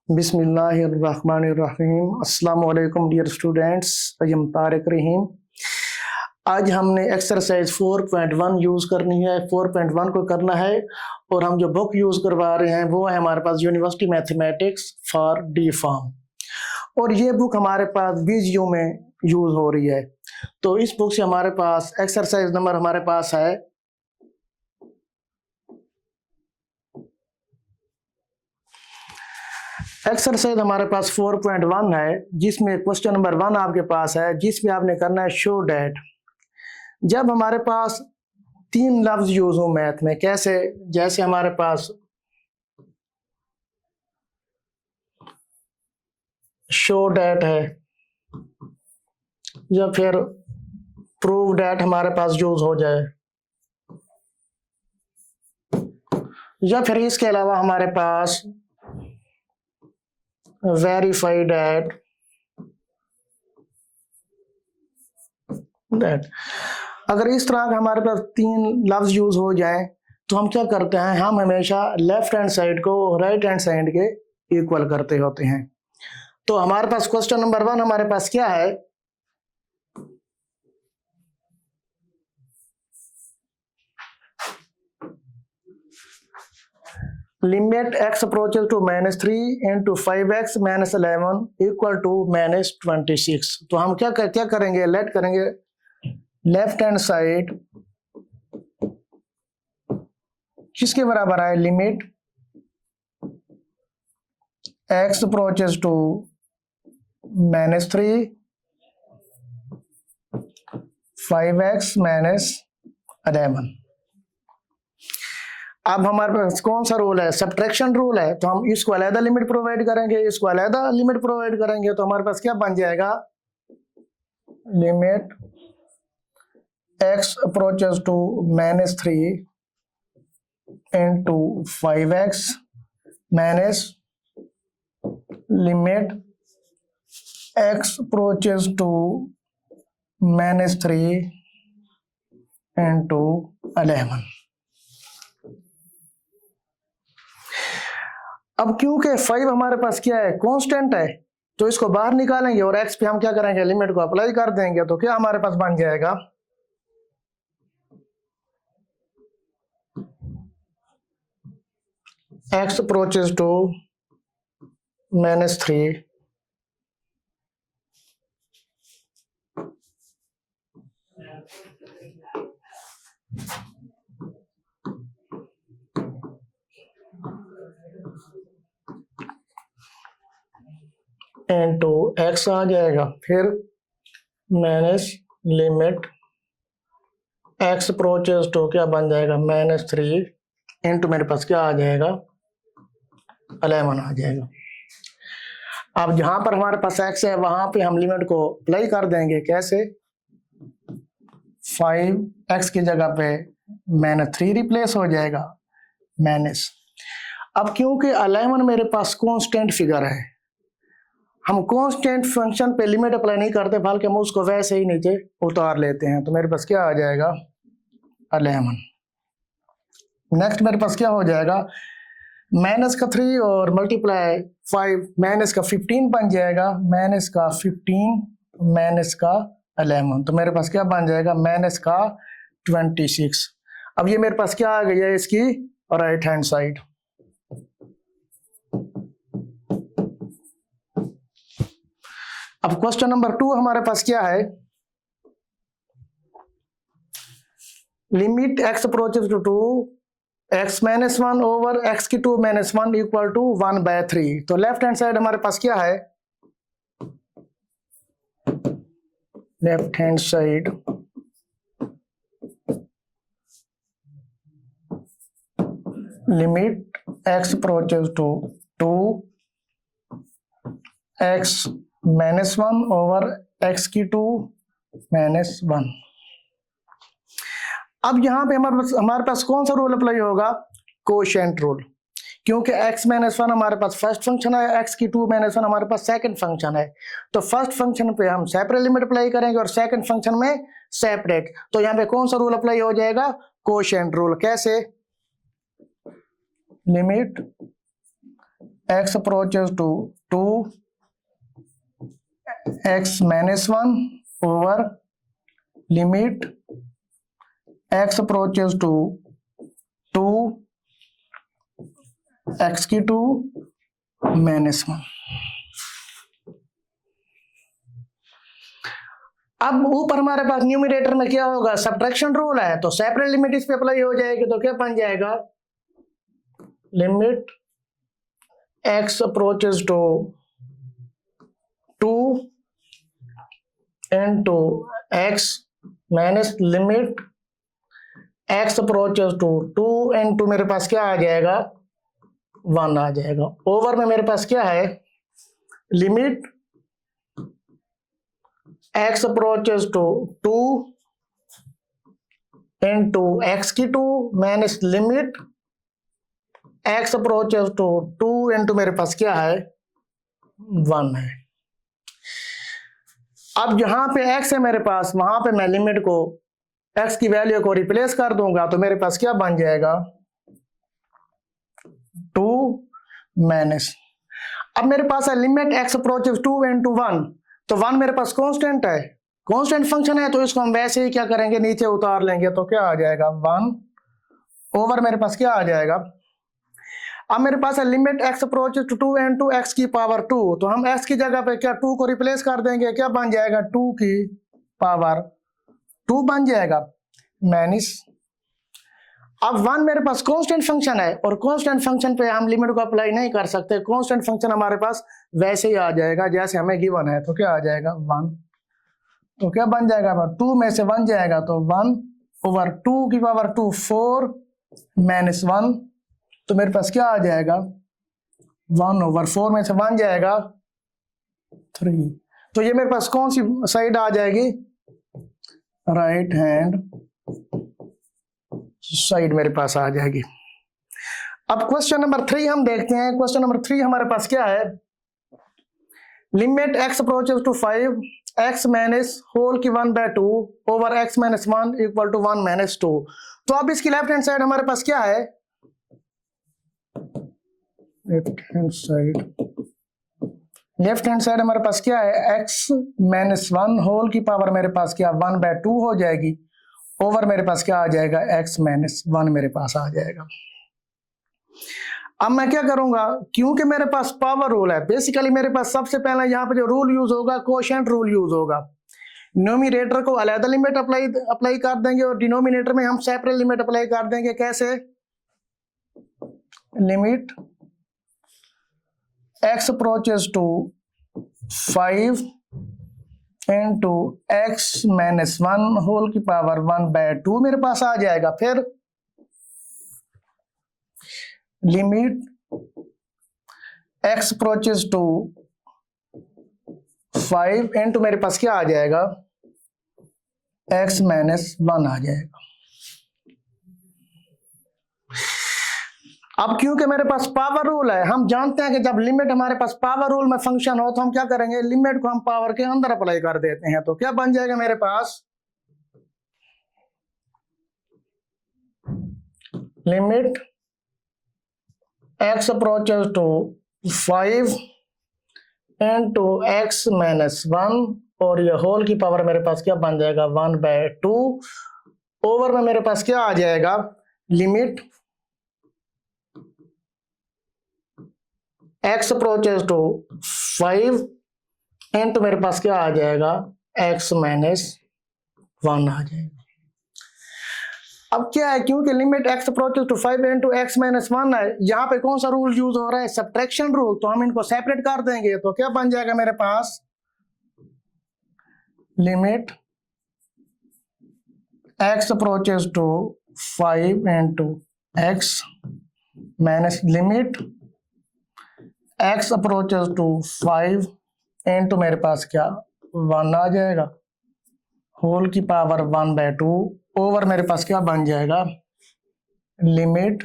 बिस्मिल्लाहिर्रहमानिर्रहीम। अस्सलाम वालेकुम dear students, I am Tariq Rahim. आज हमने एक्सरसाइज 4.1 यूज़ करनी है। 4.1 को करना है और हम जो बुक यूज़ करवा रहे हैं वो है हमारे पास university mathematics for D pharm, और ये बुक हमारे पास BGU में यूज़ हो रही है। तो इस बुक से हमारे पास एक्सरसाइज नंबर हमारे पास है एक्सरसाइज हमारे पास 4.1 है, जिसमें क्वेश्चन नंबर 1 आपके पास है, जिसमें आपने करना है शो डैट। जब हमारे पास 3 लफ्ज यूज हो मैथ में, कैसे, जैसे हमारे पास शो डैट है या फिर प्रूव डैट हमारे पास यूज हो जाए, या फिर इसके अलावा हमारे पास वेरीफाई डैट। अगर इस तरह का हमारे पास 3 लफ्ज यूज हो जाए तो हम क्या करते हैं, हम हमेशा लेफ्ट हैंड साइड को राइट हैंड साइड के इक्वल करते होते हैं। तो हमारे पास क्वेश्चन नंबर 1 हमारे पास क्या है, limit x approaches to -3 into 5x - 11 equal to -26। तो हम क्या करेंगे, लेट करेंगे लेफ्ट हैंड साइड किसके बराबर है, limit x approaches to -3 5x - 11। अब हमारे पास कौन सा रूल है, सब्ट्रैक्शन रूल है। तो हम इसको अलग लिमिट प्रोवाइड करेंगे, इसको अलग लिमिट प्रोवाइड करेंगे, तो हमारे पास क्या बन जाएगा, limit x approaches to -3 into 5x minus limit x approaches to -3 into 11। अब क्योंकि 5 हमारे पास क्या है, कांस्टेंट है, तो इसको बाहर निकालेंगे और x पे हम क्या करेंगे, लिमिट को अप्लाई कर देंगे। तो क्या हमारे पास बन जाएगा, x approaches to -3 into x आ जाएगा, फिर minus limit x approaches to क्या बन जाएगा, -3 इंटू मेरे पास क्या आ जाएगा, 11 आ जाएगा। अब जहां पर हमारे पास x है वहां पे हम लिमिट को अप्लाई कर देंगे, कैसे, 5x की जगह पे -3 रिप्लेस हो जाएगा माइनस। अब क्योंकि 11 मेरे पास कांस्टेंट फिगर है, हम कांस्टेंट फंक्शन पे लिमिट अप्लाई नहीं करते, बल्कि हम उसको वैसे ही नीचे उतार लेते हैं। तो मेरे पास क्या आ जाएगा, 11। नेक्स्ट मेरे पास क्या हो जाएगा, माइनस का 3 और मल्टीप्लाई 5, माइनस का 15 बन जाएगा, माइनस का 15 माइनस का 11। तो मेरे पास क्या बन जाएगा, माइनस का 26। अब ये मेरे पास क्या आ गई है, इसकी राइट हैंड साइड। अब क्वेश्चन नंबर 2 हमारे पास क्या है, limit x approaches to x - 1 over x की 2 - 1 इक्वल टू 1/3। तो लेफ्ट हैंड साइड हमारे पास क्या है, left hand side limit x approaches to 2x - 1 over x की 2 - 1। अब यहां पे हमारे पास कौन सा रूल अप्लाई होगा, कोशेंट रूल, क्योंकि x - 1 हमारे पास फर्स्ट फंक्शन है, x की 2 - 1 हमारे पास सेकंड फंक्शन है। तो फर्स्ट फंक्शन पे हम सेपरेट लिमिट अप्लाई करेंगे और सेकंड फंक्शन में सेपरेट। तो यहाँ पे कौन सा रूल अप्लाई हो जाएगा, कोशेंट रूल। कैसे, limit x approaches to 2x minus 1 over limit x approaches to 2x की 2 minus 1। अब ऊपर हमारे पास न्यूमरेटर में क्या होगा, सब्ट्रैक्शन रूल है, तो सेपरेट लिमिट इस पे अप्लाई हो जाएगी, तो क्या बन जाएगा, limit x approaches to 2 into x minus limit x approaches to 2 into मेरे पास क्या आ जाएगा, 1 आ जाएगा। ओवर में मेरे पास क्या है, limit x approaches to 2 into x की 2 minus limit x approaches to 2 into मेरे पास क्या है, 1 है। अब जहां पे x है मेरे पास, वहां पे मैं लिमिट को x की वैल्यू को रिप्लेस कर दूंगा, तो मेरे पास क्या बन जाएगा, 2 माइनस, अब मेरे पास है लिमिट x approaches 2 into 1, तो 1 मेरे पास कांस्टेंट है, कांस्टेंट फंक्शन है, तो इसको हम वैसे ही क्या करेंगे, नीचे उतार लेंगे, तो क्या आ जाएगा, 1 ओवर मेरे पास क्या आ जाएगा। अब मेरे पास है limit x approaches to 2 into x की पावर 2, तो हम x की जगह पे क्या 2 को रिप्लेस कर देंगे, क्या बन जाएगा, 2 की पावर 2 बन जाएगा माइनस। अब 1 मेरे पास कांस्टेंट फंक्शन है, और कांस्टेंट फंक्शन पे हम लिमिट को अप्लाई नहीं कर सकते, कांस्टेंट फंक्शन हमारे पास वैसे ही आ जाएगा जैसे हमें गिवन है, तो क्या आ जाएगा, 1, तो क्या बन जाएगा, 2 में से 1 जाएगा, तो 1 ओवर 2 की पावर 2 4 माइनस 1, तो मेरे पास क्या आ जाएगा, 1 ओवर 4 में से 1 जाएगा 3, तो ये मेरे पास कौन सी साइड आ जाएगी, राइट हैंड साइड मेरे पास आ जाएगी। अब क्वेश्चन नंबर 3 हम देखते हैं। क्वेश्चन नंबर 3 हमारे पास क्या है, limit x approaches to 5 x minus whole की 1/2 over x minus 1 equal to 1 minus 2। तो अब इसकी लेफ्ट हैंड साइड हमारे पास क्या है, लेफ्ट हैंड साइड हमारे पास क्या है, x माइनस 1 होल की पावर मेरे पास क्या 1/2 हो जाएगी, ओवर मेरे पास क्या आ जाएगा, x माइनस 1 मेरे पास आ जाएगा। अब मैं क्या करूंगा, क्योंकि मेरे पास पावर रूल है, बेसिकली मेरे पास सबसे पहले यहाँ पे जो रूल यूज होगा, कोशेंट रूल यूज होगा। न्यूमरेटर को अलग लिमिट अप्लाई कर देंगे और डिनोमिनेटर में हम सेपरेट लिमिट अप्लाई कर देंगे। कैसे, limit x approaches to 5 into x minus 1 whole की पावर 1/2 मेरे पास आ जाएगा। फिर limit x approaches to 5 into मेरे पास क्या आ जाएगा, x माइनस 1 आ जाएगा। अब क्योंकि मेरे पास पावर रूल है, हम जानते हैं कि जब लिमिट हमारे पास पावर रूल में फंक्शन हो तो हम क्या करेंगे, लिमिट को हम पावर के अंदर अप्लाई कर देते हैं। तो क्या बन जाएगा मेरे पास, limit x approaches to 5 into x minus 1 और ये होल की पावर मेरे पास क्या बन जाएगा, 1/2 ओवर में मेरे पास क्या आ जाएगा, limit x approaches to 5 into मेरे पास क्या आ जाएगा, x माइनस 1 आ जाएगा। अब क्या है, क्योंकि limit x approaches to 5 into x minus 1 है, यहाँ पे कौन सा रूल यूज हो रहा है, सब्ट्रैक्शन रूल, तो हम इनको सेपरेट कर देंगे। तो क्या बन जाएगा मेरे पास, limit x approaches to 5 into x minus limit x approaches to 5 into मेरे पास क्या 1 आ जाएगा, होल की पावर 1/2 ओवर मेरे पास क्या बन जाएगा, limit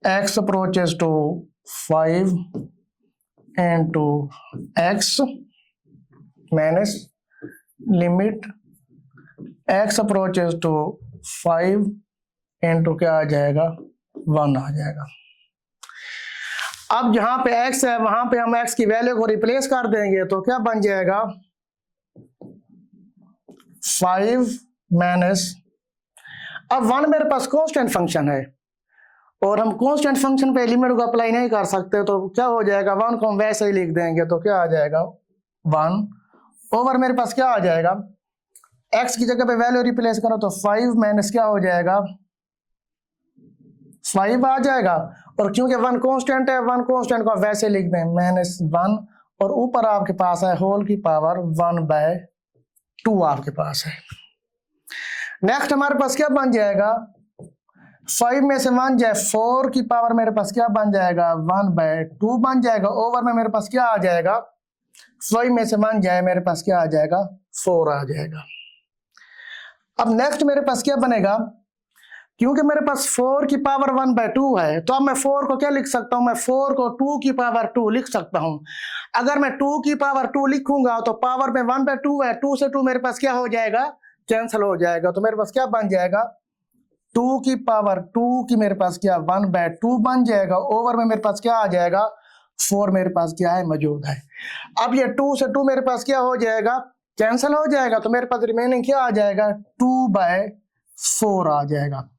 x approaches to 5 into x minus limit x approaches to 5 into क्या आ जाएगा, 1 आ जाएगा। अब जहां पे x है वहां पे हम x की वैल्यू को रिप्लेस कर देंगे तो क्या बन जाएगा 5 माइनस, अब 1 मेरे पास कांस्टेंट फंक्शन है और हम कांस्टेंट फंक्शन पे लिमिट को अप्लाई नहीं कर सकते, तो क्या हो जाएगा 1 को हम वैसे ही लिख देंगे तो क्या आ जाएगा 1 ओवर मेरे पास क्या आ जाएगा x की जगह पे वैल्यू रिप्लेस करो तो 5 माइनस क्या हो जाएगा 5 आ जाएगा, और क्योंकि 1 कांस्टेंट है 1 कांस्टेंट को वैसे लिख दें माइनस 1, और ऊपर आपके पास है होल की पावर 1/2 आपके पास है। नेक्स्ट हमारे पास क्या बन जाएगा 5 में से 1 जाए 4 की पावर मेरे पास क्या बन जाएगा 1/2 बन जाएगा, ओवर में मेरे पास क्या आ जाएगा 5 में से 1 जाए मेरे पास क्या आ जाएगा 4 आ जाएगा। अब नेक्स्ट मेरे पास क्या बनेगा, क्योंकि मेरे पास 4 की पावर 1/2 है तो अब मैं 4 को क्या लिख सकता हूं, मैं 4 को 2 की पावर 2 लिख सकता हूं। अगर मैं 2 की पावर 2 लिखूंगा तो पावर में 1/2 है, 2 से 2 मेरे पास क्या हो जाएगा कैंसिल हो जाएगा, तो मेरे पास क्या बन जाएगा 2 की पावर 2 की मेरे पास क्या 1/2 बन जाएगा, ओवर में मेरे पास क्या आ जाएगा 4 मेरे पास क्या है मौजूद है। अब ये 2 से 2 मेरे पास क्या हो जाएगा कैंसिल हो जाएगा, तो मेरे पास रिमेनिंग क्या आ जाएगा 2/4 आ जाएगा।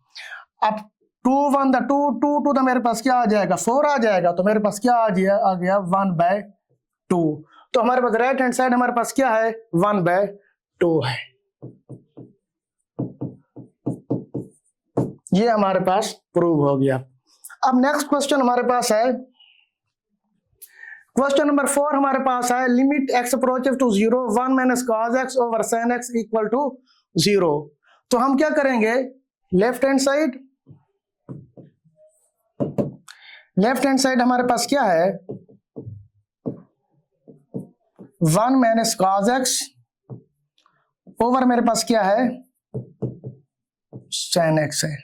अब 2 1 2 2 2 तो मेरे पास क्या आ जाएगा 4 आ जाएगा, तो मेरे पास क्या आ गया 1/2, तो हमारे पास राइट हैंड साइड हमारे पास क्या है 1/2 है। ये हमारे पास प्रूव हो गया। अब नेक्स्ट क्वेश्चन हमारे पास है क्वेश्चन नंबर 4 हमारे पास है limit x approaches to 0 1 minus cos x over sin x equal to 0। तो हम क्या करेंगे लेफ्ट हैंड साइड हमारे पास क्या है 1 माइनस cos x ओवर मेरे पास क्या है sin x है।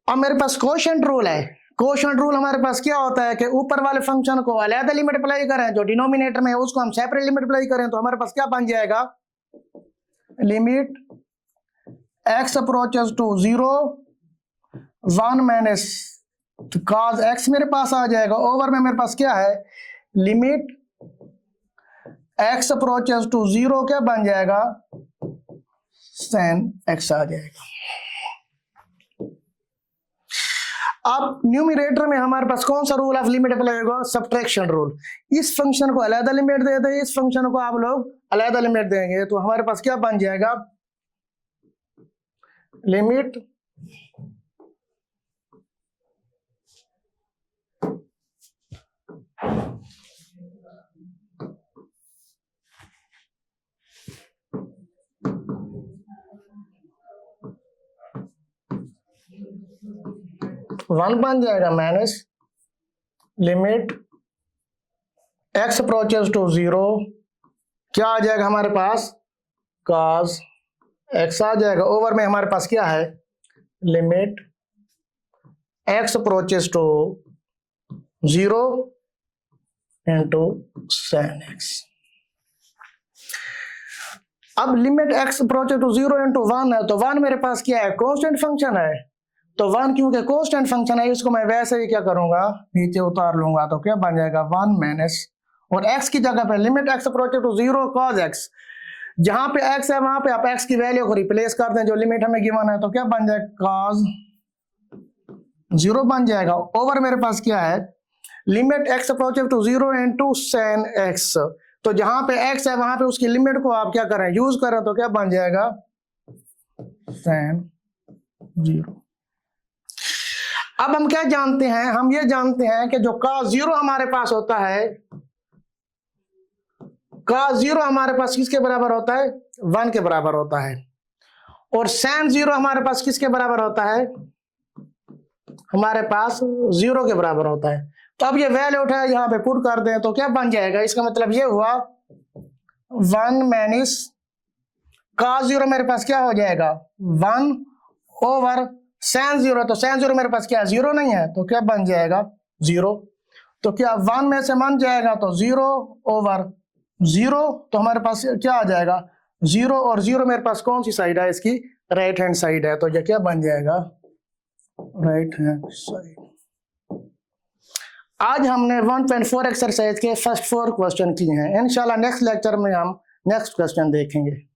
अब मेरे पास कोशेंट रूल है। कोशेंट रूल हमारे पास क्या होता है कि ऊपर वाले फंक्शन को अलग लिमिट अप्लाई करें, जो डिनोमिनेटर में है उसको हम सेपरेट लिमिट अप्लाई करें, तो हमारे पास क्या बन जाएगा limit x approaches to 0 1 minus cos x मेरे पास आ जाएगा, ओवर में मेरे पास क्या है लिमिट x अप्रोचेस टू 0 क्या बन जाएगा sin x आ जाएगा। अब न्यूमरेटर में हमारे पास कौन सा रूल ऑफ लिमिट अप्लाई होगा सब्ट्रैक्शन रूल। इस फंक्शन को अलग लिमिट दे दें, इस फंक्शन को आप लोग अलग लिमिट देंगे, तो हमारे पास क्या बन जाएगा लिमिट वन बन जाएगा minus limit x approaches to 0 क्या आ जाएगा हमारे पास cos x आ जाएगा, ओवर में हमारे पास क्या है limit x approaches to 0 into sin x। अब limit x approaches to 0 into 1 है, तो 1 मेरे पास क्या है कांस्टेंट फंक्शन है, तो 1 क्योंकि कांस्टेंट फंक्शन है इसको मैं वैसे ही क्या करूंगा नीचे उतार लूंगा, तो क्या बन जाएगा 1 माइनस, और x की जगह पे limit x approaches to 0 cos x, जहां पे x है वहां पे आप x की वैल्यू को रिप्लेस कर दें जो लिमिट हमें गिवन है, तो क्या बन जाएगा cos 0 बन जाएगा, ओवर मेरे पास क्या है limit x approaches to 0 into sin x, तो जहां पे x है वहां पे उसकी लिमिट को आप क्या करें यूज करें, तो क्या बन जाएगा sin 0। अब हम क्या जानते हैं, हम ये जानते हैं कि जो cos 0 हमारे पास होता है cos 0 हमारे पास किसके बराबर होता है 1 के बराबर होता है, और sin 0 हमारे पास किसके बराबर होता है हमारे पास 0 के बराबर होता है। तो अब ये वैल्यू उठाए यहाँ पे पुट कर दें तो क्या बन जाएगा, इसका मतलब ये हुआ 1 माइनस cos 0 मेरे पास क्या हो जाएगा 1 ओवर sin 0, तो sin 0 मेरे पास क्या है 0 नहीं है, तो क्या बन जाएगा 0। तो क्या 1 में से 1 जाएगा तो 0/0, तो हमारे पास क्या आ जाएगा 0, और 0 मेरे पास कौन सी साइड है, इसकी राइट हैंड साइड है, तो ये क्या बन जाएगा राइट हैंड साइड। आज हमने 1.4 एक्सरसाइज के फर्स्ट 4 क्वेश्चन किए हैं। इंशाल्लाह नेक्स्ट लेक्चर में हम नेक्स्ट क्वेश्चन देखेंगे।